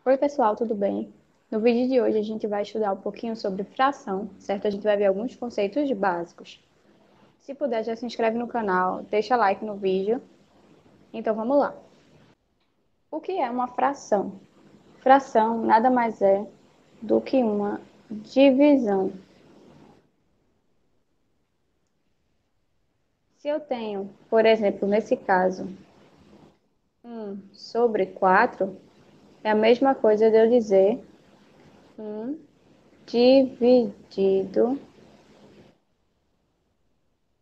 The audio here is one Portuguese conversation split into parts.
Oi, pessoal, tudo bem? No vídeo de hoje a gente vai estudar um pouquinho sobre fração, certo? A gente vai ver alguns conceitos básicos. Se puder, já se inscreve no canal, deixa like no vídeo. Então vamos lá. O que é uma fração? Fração nada mais é do que uma divisão. Se eu tenho, por exemplo, nesse caso, 1/4, é a mesma coisa de eu dizer 1 dividido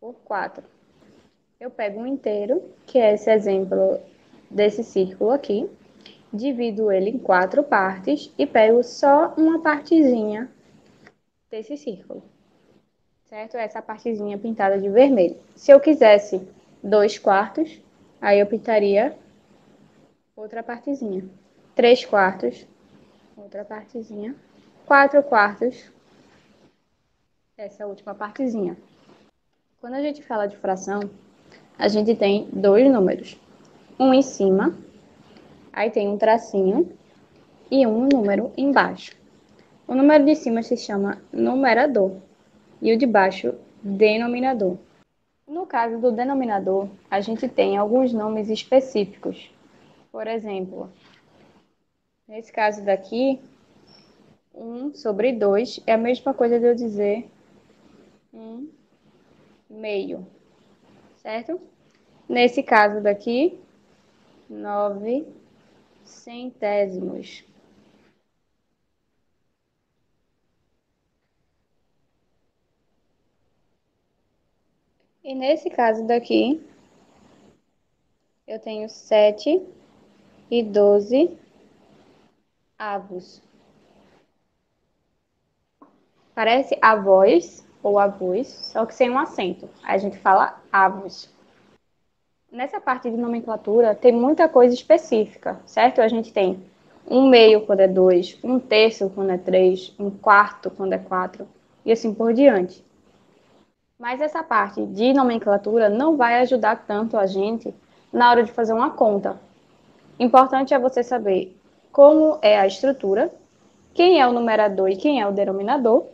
por 4. Eu pego um inteiro, que é esse exemplo desse círculo aqui, divido ele em 4 partes e pego só uma partezinha desse círculo, certo? Essa partezinha pintada de vermelho. Se eu quisesse 2/4, aí eu pintaria outra partezinha. 3/4, outra partezinha. 4/4, essa última partezinha. Quando a gente fala de fração, a gente tem dois números. Um em cima, aí tem um tracinho, e um número embaixo. O número de cima se chama numerador e o de baixo, denominador. No caso do denominador, a gente tem alguns nomes específicos. Por exemplo, nesse caso daqui, 1/2 é a mesma coisa de eu dizer 1/2, certo? Nesse caso daqui, 9/100. E nesse caso daqui, eu tenho 7/12. Parece avós ou avós, só que sem um acento. Aí a gente fala avos. Nessa parte de nomenclatura tem muita coisa específica, certo? A gente tem 1/2 quando é 2, 1/3 quando é 3, 1/4 quando é 4 e assim por diante. Mas essa parte de nomenclatura não vai ajudar tanto a gente na hora de fazer uma conta. Importante é você saber como é a estrutura, quem é o numerador e quem é o denominador,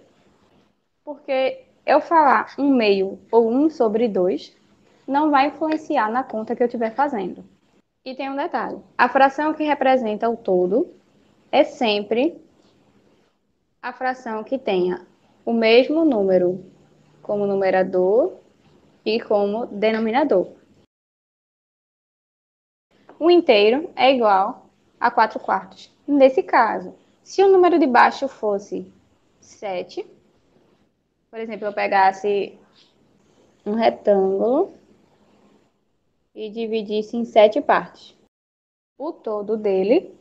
porque eu falar 1/2 ou 1/2 não vai influenciar na conta que eu estiver fazendo. E tem um detalhe: a fração que representa o todo é sempre a fração que tenha o mesmo número como numerador e como denominador. O inteiro é igual a 4/4. Nesse caso, se o número de baixo fosse 7, por exemplo, eu pegasse um retângulo e dividisse em 7 partes. O todo dele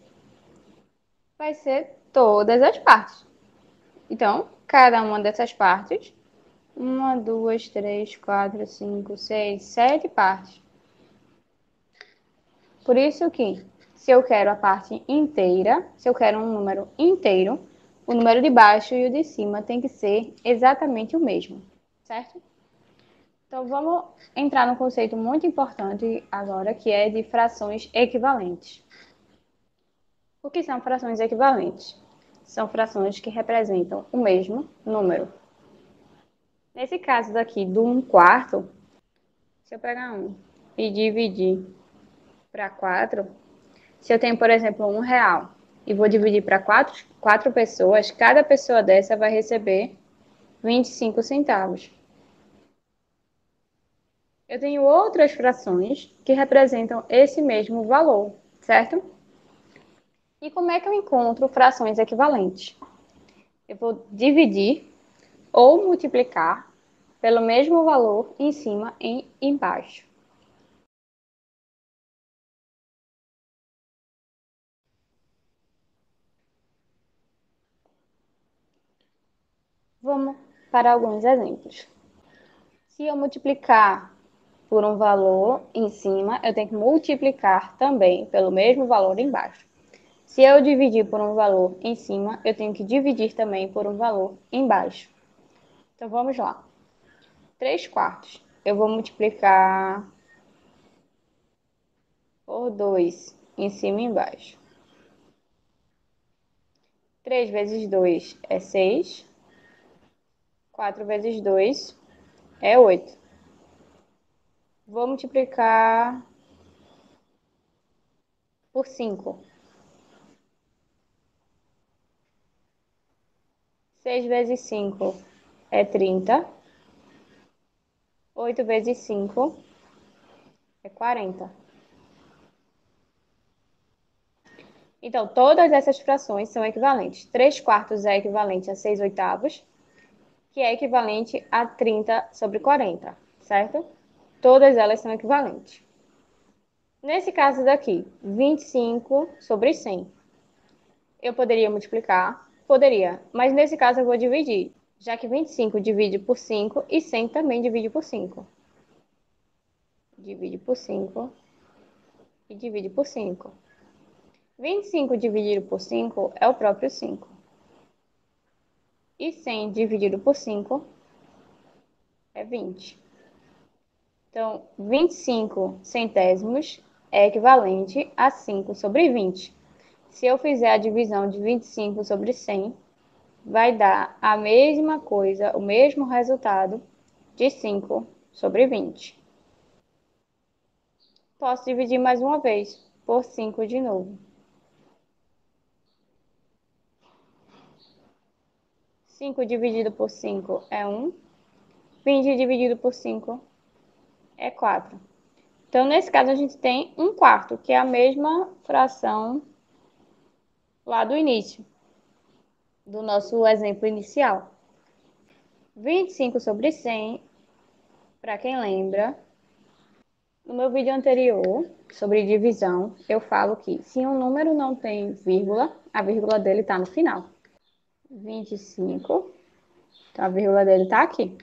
vai ser todas as partes. Então, cada uma dessas partes, 1, 2, 3, 4, 5, 6, 7 partes. Por isso que, se eu quero a parte inteira, se eu quero um número inteiro, o número de baixo e o de cima tem que ser exatamente o mesmo, certo? Então, vamos entrar num conceito muito importante agora, que é de frações equivalentes. O que são frações equivalentes? São frações que representam o mesmo número. Nesse caso daqui do 1/4, se eu pegar 1 e dividir para 4, se eu tenho, por exemplo, R$ 1 e vou dividir para quatro pessoas, cada pessoa dessa vai receber 25 centavos. Eu tenho outras frações que representam esse mesmo valor, certo? E como é que eu encontro frações equivalentes? Eu vou dividir ou multiplicar pelo mesmo valor em cima e embaixo. Vamos para alguns exemplos. Se eu multiplicar por um valor em cima, eu tenho que multiplicar também pelo mesmo valor embaixo. Se eu dividir por um valor em cima, eu tenho que dividir também por um valor embaixo. Então vamos lá. 3/4. Eu vou multiplicar por 2 em cima e embaixo. 3 vezes 2 é 6. 4 vezes 2 é 8. Vou multiplicar por 5. 6 vezes 5 é 30. 8 vezes 5 é 40. Então, todas essas frações são equivalentes. 3 quartos é equivalente a 6 oitavos, que é equivalente a 30 sobre 40, certo? Todas elas são equivalentes. Nesse caso daqui, 25 sobre 100. Eu poderia multiplicar? Poderia, mas nesse caso eu vou dividir, já que 25 divide por 5 e 100 também divide por 5. Divide por 5 e divide por 5. 25 dividido por 5 é o próprio 5. E 100 dividido por 5 é 20. Então, 25 centésimos é equivalente a 5 sobre 20. Se eu fizer a divisão de 25 sobre 100, vai dar a mesma coisa, o mesmo resultado de 5 sobre 20. Posso dividir mais uma vez por 5 de novo. 5 dividido por 5 é 1. 20 dividido por 5 é 4. Então, nesse caso, a gente tem 1/4, que é a mesma fração lá do início, do nosso exemplo inicial. 25 sobre 100, para quem lembra, no meu vídeo anterior sobre divisão, eu falo que se um número não tem vírgula, a vírgula dele está no final. 25, então a vírgula dele está aqui.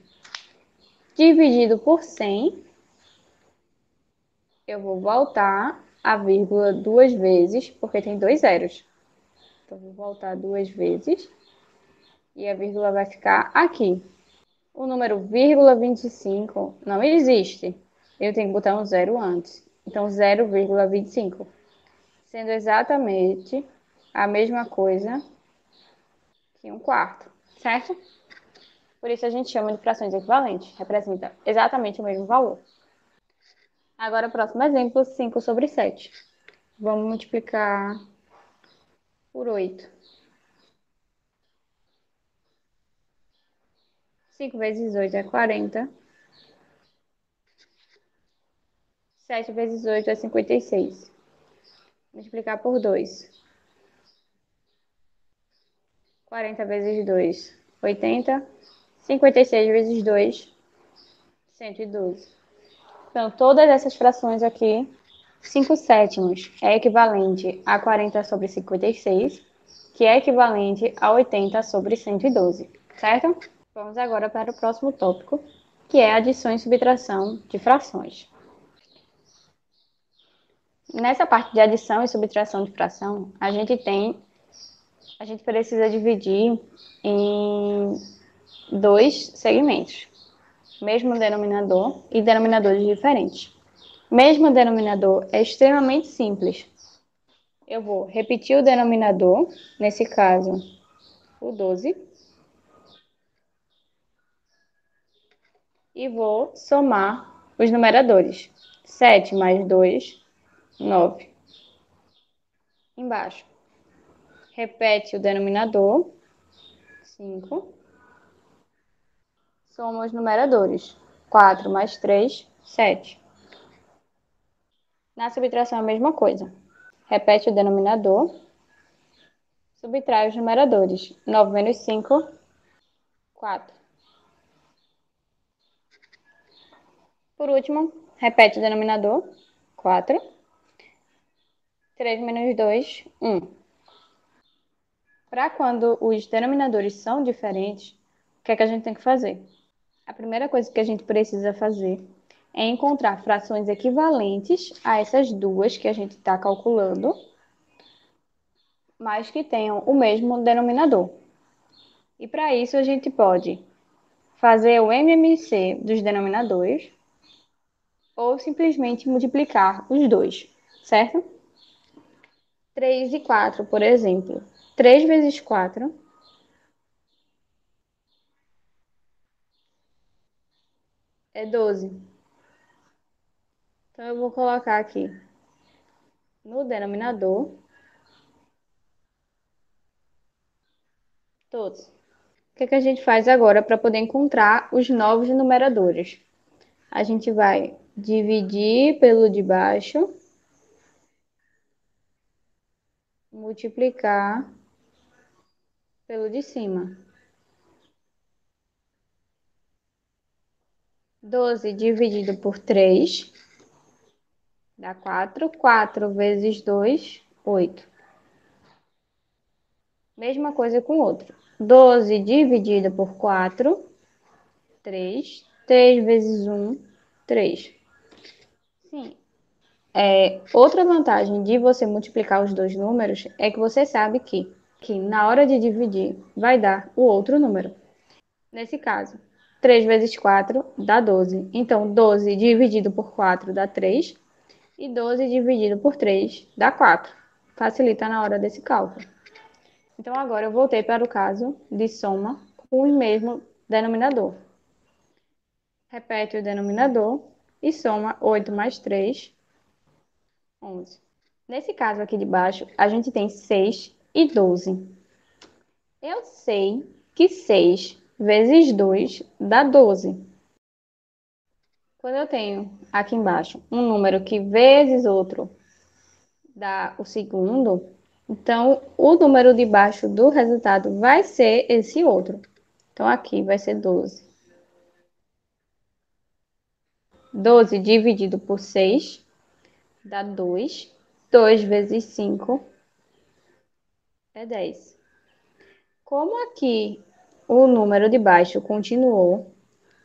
Dividido por 100, eu vou voltar a vírgula duas vezes, porque tem dois zeros. Então, vou voltar duas vezes e a vírgula vai ficar aqui. O número vírgula 25 não existe. Eu tenho que botar um zero antes. Então, 0,25. Sendo exatamente a mesma coisa que 1/4, certo? Por isso a gente chama de frações equivalentes. Representa exatamente o mesmo valor. Agora, próximo exemplo, 5 sobre 7. Vamos multiplicar por 8. 5 vezes 8 é 40. 7 vezes 8 é 56. Multiplicar por 2. 40 vezes 2, 80. 56 vezes 2, 112. Então, todas essas frações aqui, 5 sétimos é equivalente a 40 sobre 56, que é equivalente a 80 sobre 112, certo? Vamos agora para o próximo tópico, que é adição e subtração de frações. Nessa parte de adição e subtração de fração, a gente precisa dividir em dois segmentos, mesmo denominador e denominadores diferentes. Mesmo denominador é extremamente simples. Eu vou repetir o denominador, nesse caso, o 12, e vou somar os numeradores. 7 mais 2, 9. Embaixo. Repete o denominador, 5. Soma os numeradores. 4 mais 3, 7. Na subtração é a mesma coisa. Repete o denominador, subtrai os numeradores. 9 menos 5, 4. Por último, repete o denominador, 4. 3 menos 2, 1. Para quando os denominadores são diferentes, o que é que a gente tem que fazer? A primeira coisa que a gente precisa fazer é encontrar frações equivalentes a essas duas que a gente está calculando, mas que tenham o mesmo denominador. E para isso a gente pode fazer o MMC dos denominadores ou simplesmente multiplicar os dois, certo? 3 e 4, por exemplo. 3 vezes 4 é 12. Então, eu vou colocar aqui no denominador todos. O que é que a gente faz agora para poder encontrar os novos numeradores? A gente vai dividir pelo de baixo, multiplicar pelo de cima. 12 dividido por 3 dá 4. 4 vezes 2, 8. Mesma coisa com o outro. 12 dividido por 4, 3. 3 vezes 1, 3. Sim. Outra vantagem de você multiplicar os dois números é que você sabe que na hora de dividir vai dar o outro número. Nesse caso, 3 vezes 4 dá 12. Então, 12 dividido por 4 dá 3. E 12 dividido por 3 dá 4. Facilita na hora desse cálculo. Então, agora eu voltei para o caso de soma com o mesmo denominador. Repete o denominador e soma 8 mais 3, 11. Nesse caso aqui de baixo, a gente tem 6 e 12. Eu sei que 6 vezes 2 dá 12. Quando eu tenho aqui embaixo um número que vezes outro dá o segundo, então o número de baixo do resultado vai ser esse outro. Então aqui vai ser 12. 12 dividido por 6 dá 2. 2 vezes 5 é 10. Como aqui o número de baixo continuou,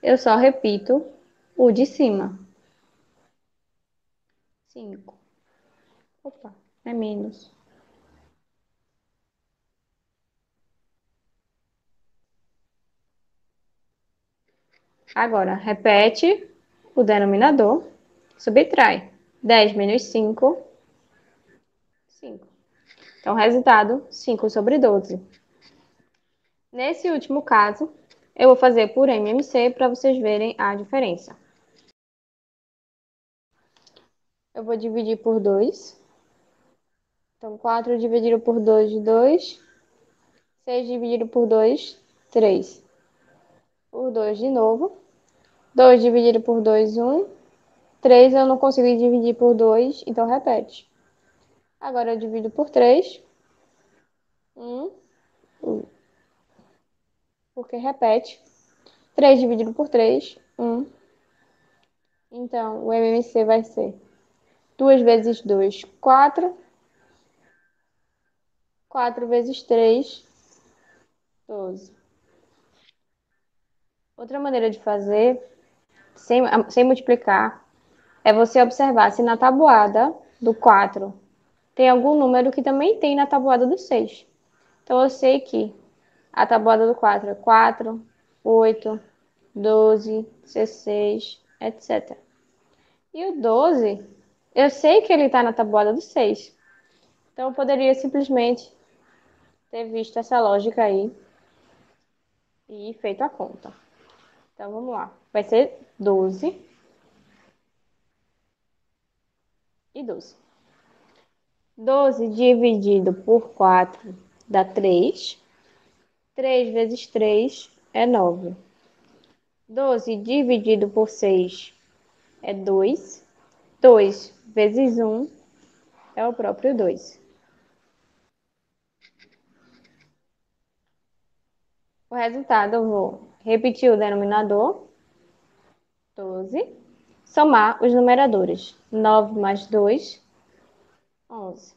eu só repito o de cima. 5. Opa, é menos. Agora, repete o denominador, subtrai. 10 menos 5, 5. Então, resultado, 5 sobre 12. Nesse último caso, eu vou fazer por MMC para vocês verem a diferença. Eu vou dividir por 2. Então, 4 dividido por 2, 2. 6 dividido por 2, 3. Por 2 de novo. 2 dividido por 2, 1. 3 eu não consegui dividir por 2, então repete. Agora eu divido por 3. 1, porque repete. 3 dividido por 3, 1. Então, o MMC vai ser 2 vezes 2, 4. 4 vezes 3, 12. Outra maneira de fazer, sem multiplicar, é você observar se na tabuada do 4 tem algum número que também tem na tabuada do 6. Então, eu sei que a tabuada do 4 é 4, 8, 12, 16, etc. E o 12, eu sei que ele está na tabuada do 6. Então, eu poderia simplesmente ter visto essa lógica aí e feito a conta. Então, vamos lá. Vai ser 12 e 12. 12 dividido por 4 dá 3. 3 vezes 3 é 9. 12 dividido por 6 é 2. 2 vezes 1 é o próprio 2. O resultado, eu vou repetir o denominador, 12. Somar os numeradores. 9 mais 2, 11.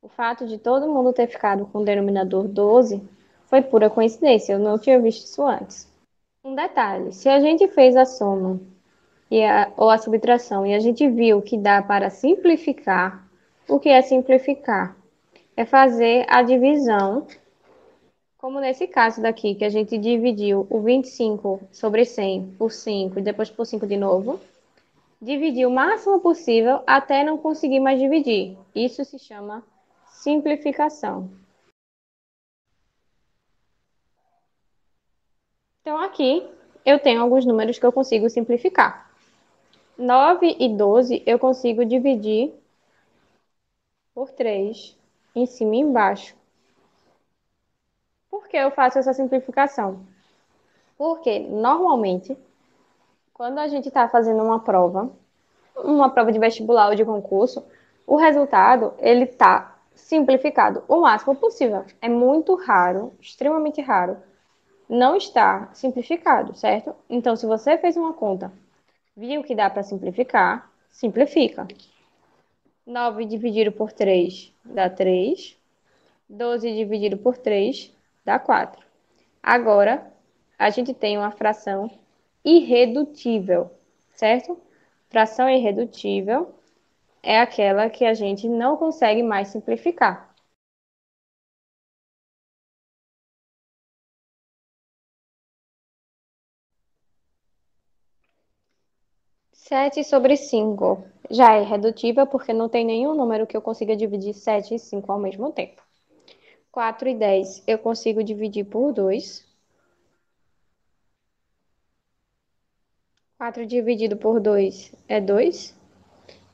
O fato de todo mundo ter ficado com o denominador 12 foi pura coincidência, eu não tinha visto isso antes. Um detalhe, se a gente fez a soma ou a subtração e a gente viu que dá para simplificar, o que é simplificar? É fazer a divisão, como nesse caso daqui, que a gente dividiu o 25 sobre 100 por 5 e depois por 5 de novo. Dividir o máximo possível até não conseguir mais dividir. Isso se chama simplificação. Então, aqui eu tenho alguns números que eu consigo simplificar. 9 e 12 eu consigo dividir por 3, em cima e embaixo. Por que eu faço essa simplificação? Porque, normalmente, quando a gente está fazendo uma prova de vestibular ou de concurso, o resultado, ele está simplificado o máximo possível. É muito raro, extremamente raro, não estar simplificado, certo? Então, se você fez uma conta, viu que dá para simplificar, simplifica. 9 dividido por 3 dá 3. 12 dividido por 3 dá 4. Agora, a gente tem uma fração irredutível, certo? Fração irredutível é aquela que a gente não consegue mais simplificar. 7/5 já é irredutível porque não tem nenhum número que eu consiga dividir 7 e 5 ao mesmo tempo. 4 e 10 eu consigo dividir por 2. 4 dividido por 2 é 2.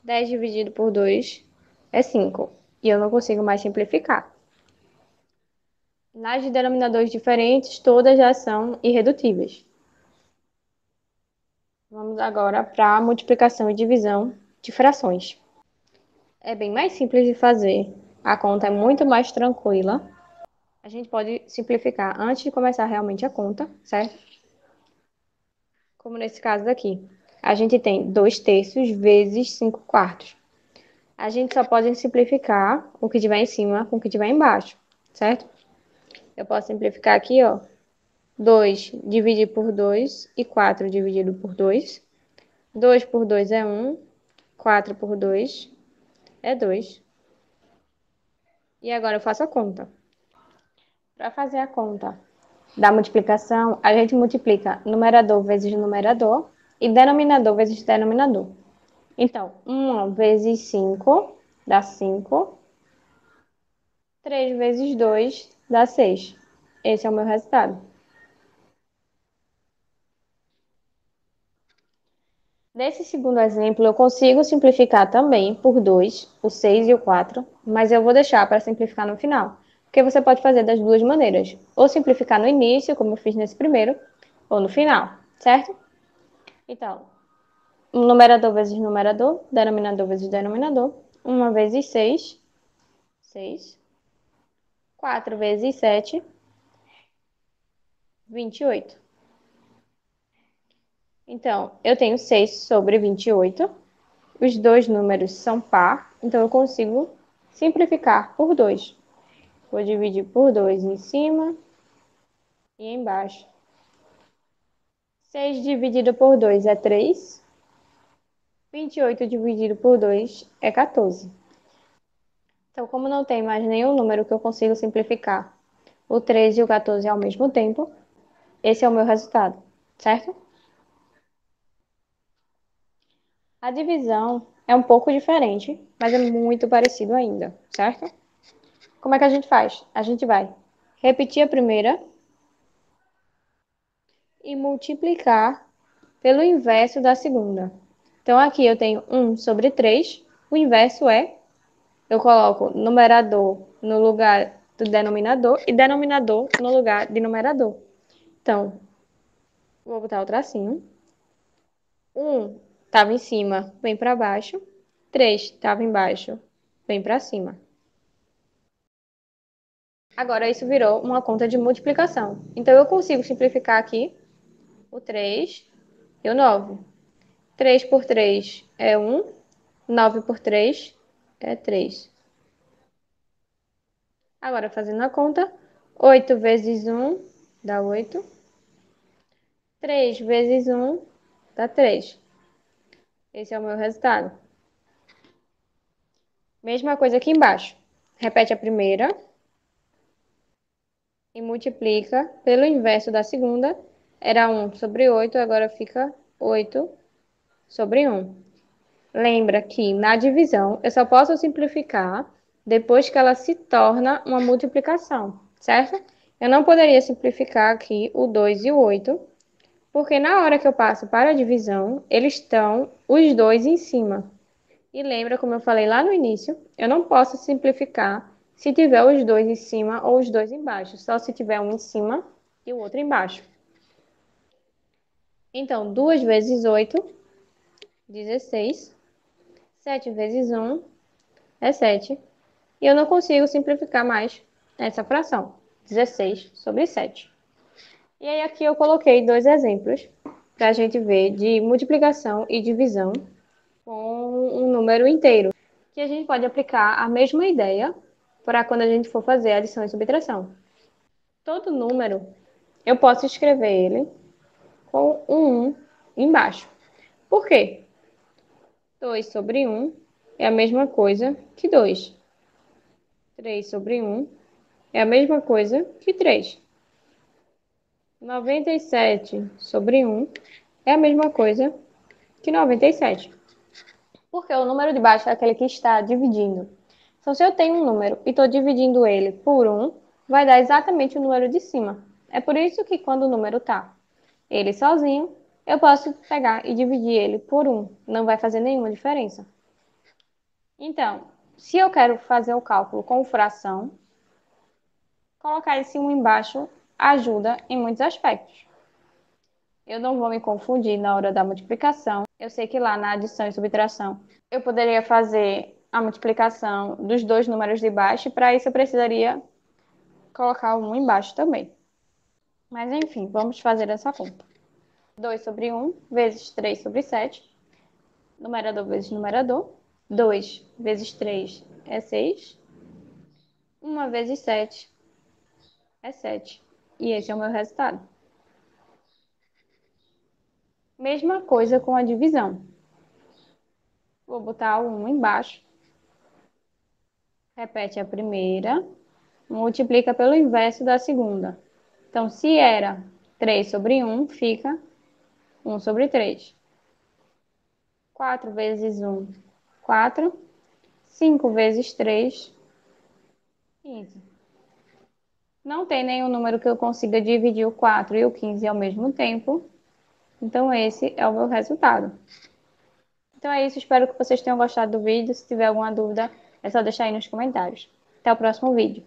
10 dividido por 2 é 5. E eu não consigo mais simplificar. Nas de denominadores diferentes, todas já são irredutíveis. Vamos agora para a multiplicação e divisão de frações. É bem mais simples de fazer, a conta é muito mais tranquila. A gente pode simplificar antes de começar realmente a conta, certo? Como nesse caso daqui. A gente tem 2/3 vezes 5/4. A gente só pode simplificar o que tiver em cima com o que tiver embaixo, certo? Eu posso simplificar aqui, ó. 2 dividido por 2 e 4 dividido por 2. 2 por 2 é 1. 4 por 2 é 2. E agora eu faço a conta. Para fazer a conta da multiplicação, a gente multiplica numerador vezes numerador e denominador vezes denominador. Então, 1 vezes 5 dá 5. 3 vezes 2 dá 6. Esse é o meu resultado. Nesse segundo exemplo, eu consigo simplificar também por 2, o 6 e o 4, mas eu vou deixar para simplificar no final. Porque você pode fazer das duas maneiras. Ou simplificar no início, como eu fiz nesse primeiro, ou no final, certo? Então, numerador vezes numerador, denominador vezes denominador. 1 vezes 6, 6. 4 vezes 7, 28. Então, eu tenho 6 sobre 28. Os dois números são par, então eu consigo simplificar por 2. Vou dividir por 2 em cima e embaixo. 6 dividido por 2 é 3. 28 dividido por 2 é 14. Então, como não tem mais nenhum número que eu consigo simplificar o 13 e o 14 ao mesmo tempo, esse é o meu resultado, certo? A divisão é um pouco diferente, mas é muito parecido ainda, certo? Como é que a gente faz? A gente vai repetir a primeira e multiplicar pelo inverso da segunda. Então, aqui eu tenho 1 sobre 3. O inverso é, eu coloco numerador no lugar do denominador e denominador no lugar de numerador. Então, vou botar o tracinho. 1 estava em cima, vem para baixo. 3 estava embaixo, vem para cima. Agora, isso virou uma conta de multiplicação. Então, eu consigo simplificar aqui o 3 e o 9. 3 por 3 é 1. 9 por 3 é 3. Agora, fazendo a conta, 8 vezes 1 dá 8. 3 vezes 1 dá 3. Esse é o meu resultado. Mesma coisa aqui embaixo. Repete a primeira e multiplica pelo inverso da segunda. Era 1 sobre 8, agora fica 8 sobre 1. Lembra que na divisão eu só posso simplificar depois que ela se torna uma multiplicação, certo? Eu não poderia simplificar aqui o 2 e o 8, porque na hora que eu passo para a divisão, eles estão os dois em cima. E lembra, como eu falei lá no início, eu não posso simplificar se tiver os dois em cima ou os dois embaixo, só se tiver um em cima e o outro embaixo. Então, 2 vezes 8, 16. 7 vezes 1 é 7. E eu não consigo simplificar mais essa fração. 16 sobre 7. E aí aqui eu coloquei dois exemplos para a gente ver de multiplicação e divisão com um número inteiro, que a gente pode aplicar a mesma ideia para quando a gente for fazer adição e subtração. Todo número, eu posso escrever ele com um 1 embaixo. Por quê? 2 sobre 1 é a mesma coisa que 2. 3 sobre 1 é a mesma coisa que 3. 97 sobre 1 é a mesma coisa que 97. Porque o número de baixo é aquele que está dividindo. Então, se eu tenho um número e estou dividindo ele por 1, vai dar exatamente o número de cima. É por isso que quando o número está ele sozinho, eu posso pegar e dividir ele por 1. Não vai fazer nenhuma diferença. Então, se eu quero fazer o cálculo com fração, colocar esse 1 embaixo ajuda em muitos aspectos. Eu não vou me confundir na hora da multiplicação. Eu sei que lá na adição e subtração eu poderia fazer a multiplicação dos dois números de baixo, e para isso eu precisaria colocar o 1 embaixo também. Mas enfim, vamos fazer essa conta. 2 sobre 1 vezes 3 sobre 7. Numerador vezes numerador. 2 vezes 3 é 6. 1 vezes 7 é 7. E esse é o meu resultado. Mesma coisa com a divisão. Vou botar o 1 embaixo. Repete a primeira. Multiplica pelo inverso da segunda. Então, se era 3 sobre 1, fica 1 sobre 3. 4 vezes 1, 4. 5 vezes 3, 15. Não tem nenhum número que eu consiga dividir o 4 e o 15 ao mesmo tempo. Então, esse é o meu resultado. Então é isso, espero que vocês tenham gostado do vídeo. Se tiver alguma dúvida, é só deixar aí nos comentários. Até o próximo vídeo.